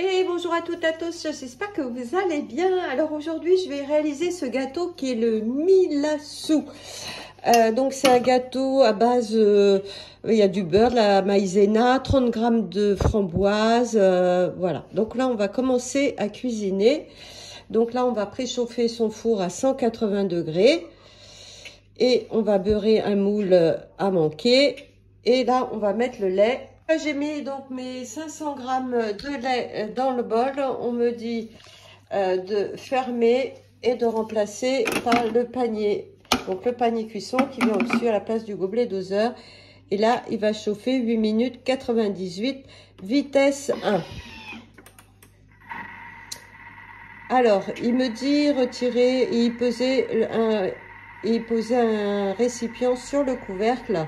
Et bonjour à toutes et à tous, j'espère que vous allez bien. Alors aujourd'hui je vais réaliser ce gâteau qui est le Milassou. Donc c'est un gâteau à base, il y a du beurre, de la maïzena, 30 grammes de framboise, voilà. Donc là on va commencer à cuisiner. Donc là on va préchauffer son four à 180 degrés. Et on va beurrer un moule à manquer. Et là on va mettre le lait. J'ai mis donc mes 500 grammes de lait dans le bol. On me dit de fermer et de remplacer par le panier. Donc le panier cuisson qui vient au-dessus à la place du gobelet doseur. Et là, il va chauffer 8 minutes 98, vitesse 1. Alors, il me dit retirer et y poser un récipient sur le couvercle.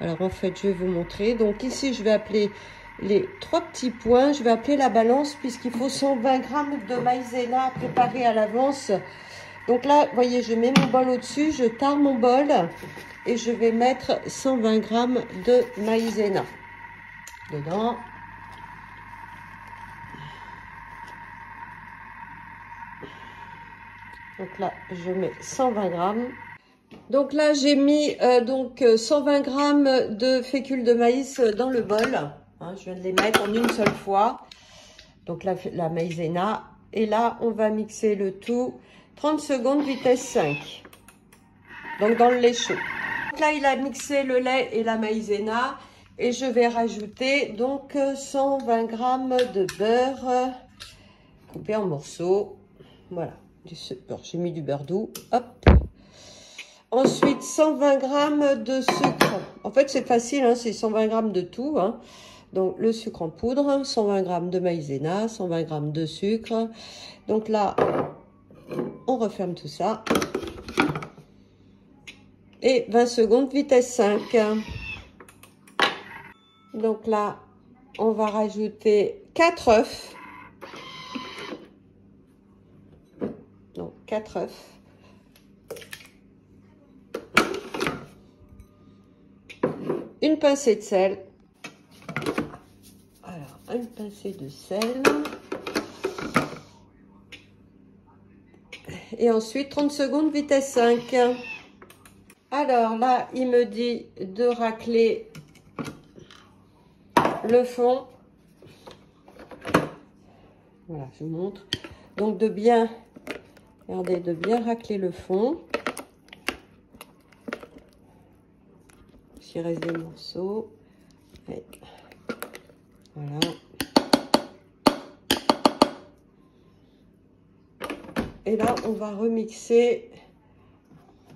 Alors en fait, je vais vous montrer. Donc ici, je vais appeler les 3 petits points. Je vais appeler la balance puisqu'il faut 120 grammes de maïzena préparé à l'avance. Donc là, vous voyez, je mets mon bol au-dessus, je tare mon bol et je vais mettre 120 grammes de maïzena dedans. Donc là, je mets 120 grammes. Donc là, j'ai mis 120 grammes de fécule de maïs dans le bol. Hein, je viens de les mettre en une seule fois. Donc la maïzena. Et là, on va mixer le tout. 30 secondes, vitesse 5. Donc dans le lait chaud. Donc là, il a mixé le lait et la maïzena. Et je vais rajouter donc 120 grammes de beurre coupé en morceaux. Voilà. J'ai mis du beurre doux. Hop. Ensuite, 120 grammes de sucre. En fait, c'est facile, hein, c'est 120 grammes de tout. Hein. Donc, le sucre en poudre, 120 grammes de maïzena, 120 grammes de sucre. Donc là, on referme tout ça. Et 20 secondes, vitesse 5. Donc là, on va rajouter 4 œufs. Donc, 4 œufs. Une pincée de sel. Alors, une pincée de sel. Et ensuite, 30 secondes, vitesse 5. Alors là, il me dit de racler le fond. Voilà, je vous montre. Donc, regardez, de bien racler le fond. Il reste des morceaux. Ouais. Voilà. Et là, on va remixer.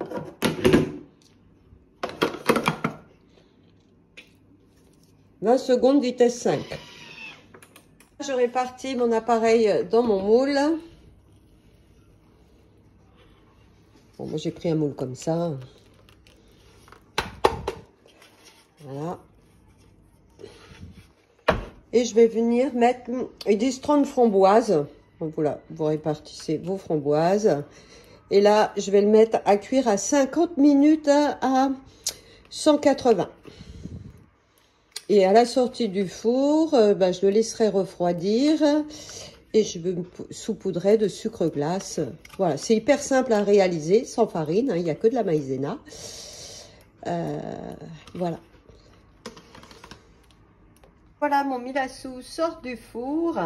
« 20 secondes, vitesse 5. » Je répartis mon appareil dans mon moule. Bon, moi, j'ai pris un moule comme ça. Voilà. Et je vais venir mettre, ils disent 30 framboises. Donc voilà, vous répartissez vos framboises. Et là, je vais le mettre à cuire à 50 minutes à 180. Et à la sortie du four, je le laisserai refroidir. Et je me saupoudrer de sucre glace. Voilà, c'est hyper simple à réaliser, sans farine. Hein, il n'y a que de la maïzena. Voilà. Voilà, mon Milassou sort du four.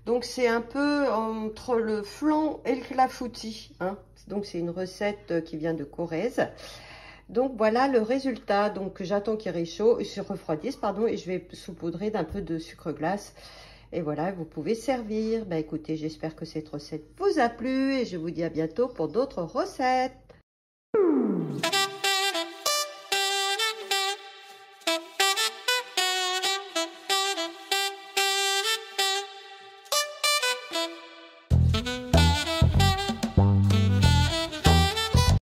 Donc, c'est un peu entre le flan et le clafoutis. Hein. Donc, c'est une recette qui vient de Corrèze. Donc, voilà le résultat. Donc, j'attends qu'il se refroidisse, pardon, et je vais saupoudrer d'un peu de sucre glace. Et voilà, vous pouvez servir. Écoutez, j'espère que cette recette vous a plu et je vous dis à bientôt pour d'autres recettes.